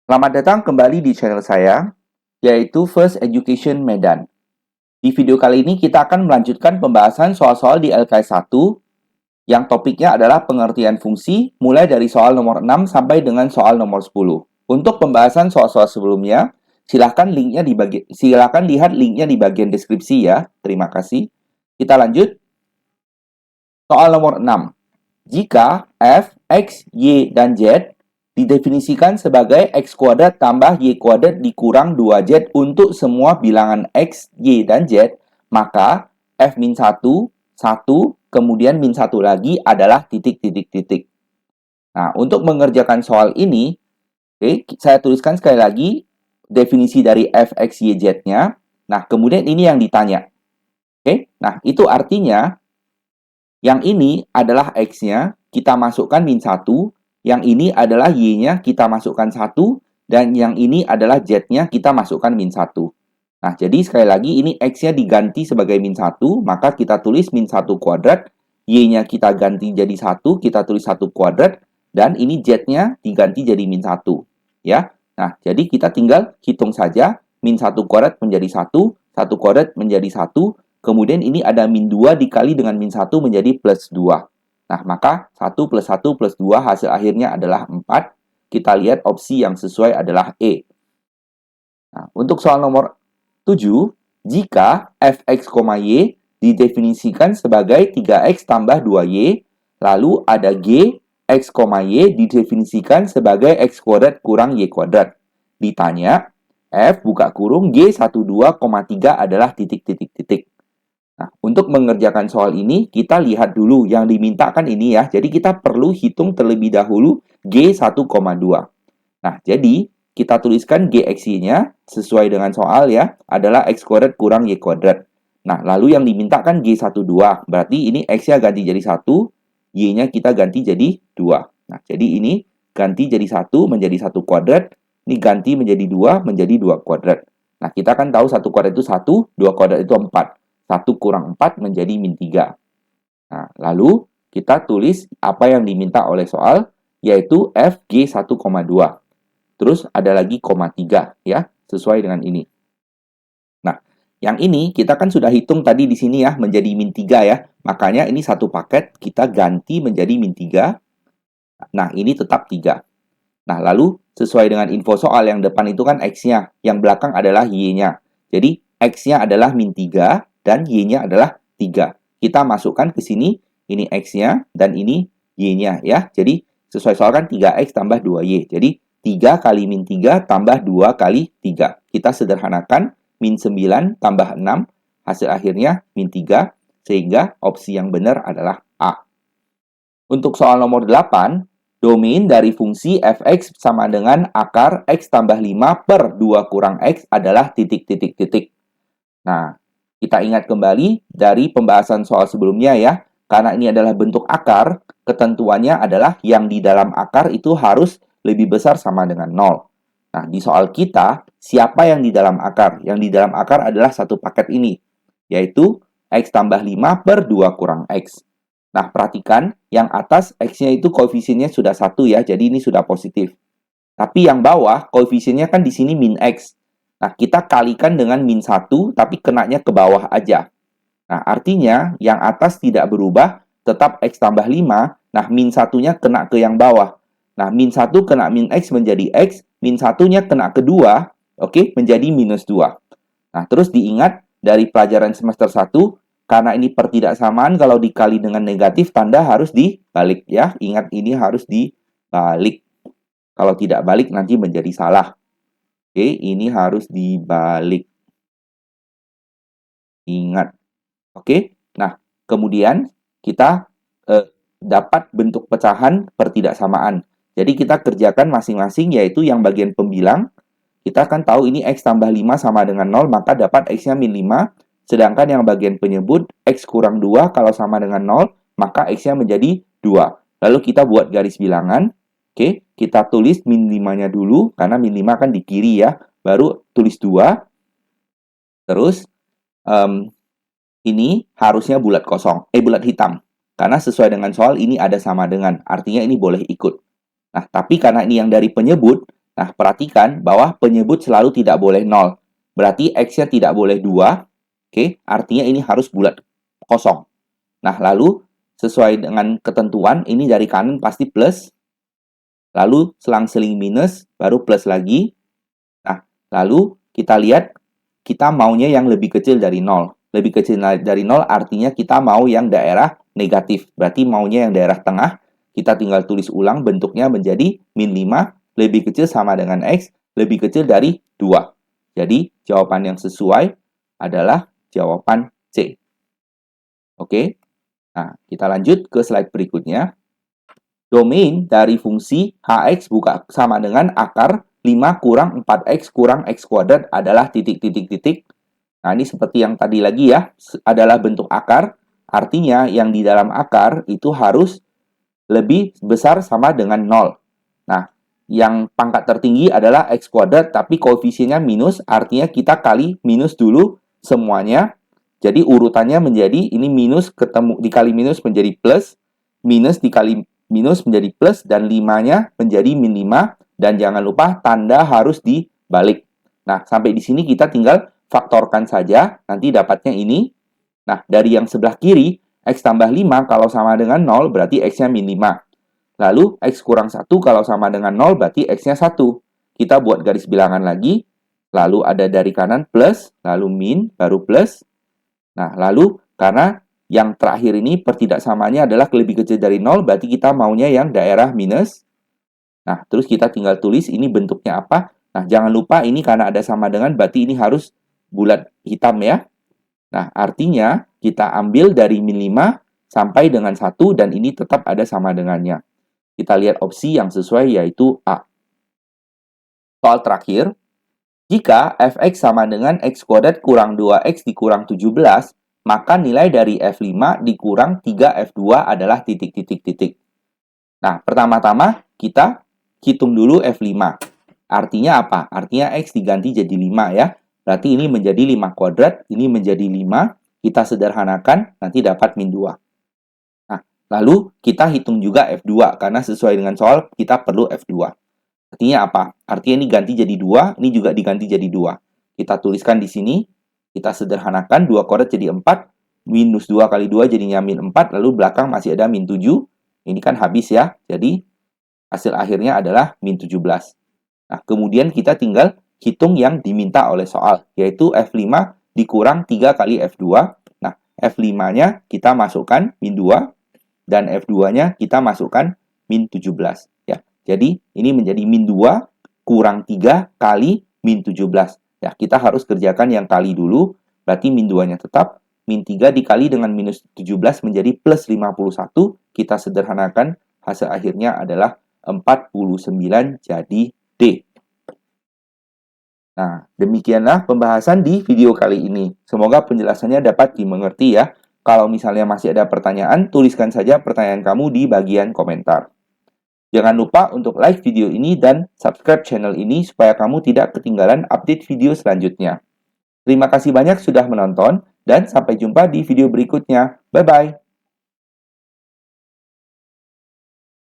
Selamat datang kembali di channel saya, yaitu First Education Medan. Di video kali ini kita akan melanjutkan pembahasan soal-soal di LKS 1 yang topiknya adalah pengertian fungsi mulai dari soal nomor 6 sampai dengan soal nomor 10. Untuk pembahasan soal-soal sebelumnya, silakan lihat linknya di bagian deskripsi ya. Terima kasih. Kita lanjut. Soal nomor 6. Jika f, x, y, dan z didefinisikan sebagai x kuadrat tambah y kuadrat dikurang 2z untuk semua bilangan x, y, dan z, maka f min 1, 1, kemudian min 1 lagi adalah titik, titik, titik. Nah, untuk mengerjakan soal ini, saya tuliskan sekali lagi definisi dari f, x, y, z-nya. Nah, kemudian ini yang ditanya. Nah, itu artinya yang ini adalah x-nya, kita masukkan min 1, yang ini adalah y-nya, kita masukkan 1, dan yang ini adalah z-nya, kita masukkan min 1. Nah, jadi sekali lagi ini x-nya diganti sebagai min 1, maka kita tulis min 1 kuadrat, y-nya kita ganti jadi 1, kita tulis 1 kuadrat, dan ini z-nya diganti jadi min 1. Ya. Nah, jadi kita tinggal hitung saja, min 1 kuadrat menjadi 1, 1 kuadrat menjadi 1, kemudian ini ada min 2 dikali dengan min 1 menjadi plus 2. Nah, maka 1 plus 1 plus 2 hasil akhirnya adalah 4. Kita lihat opsi yang sesuai adalah E. Nah, untuk soal nomor 7, jika fx, y didefinisikan sebagai 3x tambah 2y, lalu ada g, x, y didefinisikan sebagai x kuadrat kurang y kuadrat. Ditanya, f buka kurung g12,3 adalah titik, titik, titik. Nah, untuk mengerjakan soal ini, kita lihat dulu yang dimintakan ini ya. Jadi, kita perlu hitung terlebih dahulu G1,2. Nah, jadi kita tuliskan GXY-nya sesuai dengan soal ya, adalah X kuadrat kurang Y kuadrat. Nah, lalu yang dimintakan G12. Berarti ini X-nya ganti jadi 1, Y-nya kita ganti jadi 2. Nah, jadi ini ganti jadi 1 menjadi 1 kuadrat. Ini ganti menjadi 2 menjadi 2 kuadrat. Nah, kita kan tahu 1 kuadrat itu 1, 2 kuadrat itu 4. 1 kurang 4 menjadi min 3. Nah, lalu kita tulis apa yang diminta oleh soal, yaitu FG 1,2. Terus ada lagi koma 3, ya, sesuai dengan ini. Nah, yang ini kita kan sudah hitung tadi di sini ya, menjadi min 3 ya. Makanya ini satu paket kita ganti menjadi min 3. Nah, ini tetap 3. Nah, lalu sesuai dengan info soal yang depan itu kan X-nya, yang belakang adalah Y-nya. Jadi, X-nya adalah min 3, dan Y-nya adalah 3. Kita masukkan ke sini, ini X-nya, dan ini Y-nya ya. Jadi, sesuai soal kan 3X tambah 2Y. Jadi, 3 kali min 3 tambah 2 kali 3. Kita sederhanakan, min 9 tambah 6, hasil akhirnya min 3, sehingga opsi yang benar adalah A. Untuk soal nomor 8, domain dari fungsi fx sama dengan akar x tambah 5 per 2 kurang x adalah titik, titik, titik. Nah, kita ingat kembali dari pembahasan soal sebelumnya ya. Karena ini adalah bentuk akar, ketentuannya adalah yang di dalam akar itu harus lebih besar sama dengan 0. Nah, di soal kita, siapa yang di dalam akar? Yang di dalam akar adalah satu paket ini, yaitu x tambah 5 per 2 kurang x. Nah, perhatikan, yang atas x-nya itu koefisiennya sudah 1 ya, jadi ini sudah positif. Tapi yang bawah, koefisiennya kan di sini min x. Nah, kita kalikan dengan min 1, tapi kenanya ke bawah aja. Nah, artinya yang atas tidak berubah, tetap x tambah 5. Nah, min 1-nya kena ke yang bawah. Nah, min 1 kena min x menjadi x, min 1-nya kena ke 2, oke, menjadi minus 2. Nah, terus diingat dari pelajaran semester 1, karena ini pertidaksamaan, kalau dikali dengan negatif, tanda harus dibalik ya. Ingat, ini harus dibalik. Kalau tidak balik, nanti menjadi salah. Oke, ini harus dibalik. Ingat. Oke, nah, kemudian kita dapat bentuk pecahan pertidaksamaan. Jadi kita kerjakan masing-masing, yaitu yang bagian pembilang. Kita kan tahu ini x tambah 5 sama dengan 0, maka dapat x-nya min 5. Sedangkan yang bagian penyebut, x kurang 2 kalau sama dengan 0, maka x-nya menjadi 2. Lalu kita buat garis bilangan. Oke, kita tulis min 5-nya dulu, karena min 5 kan di kiri ya. Baru tulis 2. Terus, ini harusnya bulat kosong, bulat hitam. Karena sesuai dengan soal, ini ada sama dengan. Artinya ini boleh ikut. Nah, tapi karena ini yang dari penyebut, Nah, perhatikan bahwa penyebut selalu tidak boleh 0. Berarti X-nya tidak boleh 2. Oke, artinya ini harus bulat kosong. Nah, lalu sesuai dengan ketentuan, ini dari kanan pasti plus. Lalu selang-seling minus, baru plus lagi. Nah, lalu kita lihat, kita maunya yang lebih kecil dari 0. Lebih kecil dari 0 artinya kita mau yang daerah negatif. Berarti maunya yang daerah tengah. Kita tinggal tulis ulang bentuknya menjadi min 5. Lebih kecil sama dengan X. Lebih kecil dari 2. Jadi, jawaban yang sesuai adalah jawaban C. Oke. Nah, kita lanjut ke slide berikutnya. Domain dari fungsi hx buka sama dengan akar 5 kurang 4x kurang x kuadrat adalah titik-titik-titik. Nah, ini seperti yang tadi lagi ya, adalah bentuk akar. Artinya, yang di dalam akar itu harus lebih besar sama dengan 0. Nah, yang pangkat tertinggi adalah x kuadrat, tapi koefisiennya minus, artinya kita kali minus dulu semuanya. Jadi, urutannya menjadi, ini minus ketemu dikali minus menjadi plus, minus dikali minus menjadi plus, dan 5-nya menjadi min 5. Dan jangan lupa, tanda harus dibalik. Nah, sampai di sini kita tinggal faktorkan saja, nanti dapatnya ini. Nah, dari yang sebelah kiri, X tambah 5 kalau sama dengan 0, berarti X-nya min 5. Lalu, X kurang 1 kalau sama dengan 0, berarti X-nya 1. Kita buat garis bilangan lagi, lalu ada dari kanan plus, lalu min, baru plus. Nah, lalu karena yang terakhir ini pertidaksamaannya adalah lebih kecil dari 0, berarti kita maunya yang daerah minus. Nah, terus kita tinggal tulis ini bentuknya apa. Nah, jangan lupa ini karena ada sama dengan, berarti ini harus bulat hitam ya. Nah, artinya kita ambil dari min 5 sampai dengan 1, dan ini tetap ada sama dengannya. Kita lihat opsi yang sesuai, yaitu A. Soal terakhir, jika fx sama dengan x kuadrat kurang 2x dikurang 17, maka nilai dari F5 dikurang 3F2 adalah titik-titik-titik. Nah, pertama-tama kita hitung dulu F5. Artinya apa? Artinya X diganti jadi 5 ya. Berarti ini menjadi 5 kuadrat, ini menjadi 5. Kita sederhanakan, nanti dapat min 2. Nah, lalu kita hitung juga F2, karena sesuai dengan soal kita perlu F2. Artinya apa? Artinya ini ganti jadi 2, ini juga diganti jadi 2. Kita tuliskan di sini, kita sederhanakan, 2 kuadrat jadi 4, minus 2 kali 2 jadinya min 4, lalu belakang masih ada min 7. Ini kan habis ya, jadi hasil akhirnya adalah min 17. Nah, kemudian kita tinggal hitung yang diminta oleh soal, yaitu F5 dikurang 3 kali F2. Nah, F5-nya kita masukkan min 2, dan F2-nya kita masukkan min 17. Ya, jadi ini menjadi min 2 kurang 3 kali min 17. Ya, kita harus kerjakan yang kali dulu, berarti min 2-nya tetap. Min 3 dikali dengan minus 17 menjadi plus 51. Kita sederhanakan, hasil akhirnya adalah 49, jadi D. Nah, demikianlah pembahasan di video kali ini. Semoga penjelasannya dapat dimengerti ya. Kalau misalnya masih ada pertanyaan, tuliskan saja pertanyaan kamu di bagian komentar. Jangan lupa untuk like video ini dan subscribe channel ini supaya kamu tidak ketinggalan update video selanjutnya. Terima kasih banyak sudah menonton, dan sampai jumpa di video berikutnya. Bye-bye.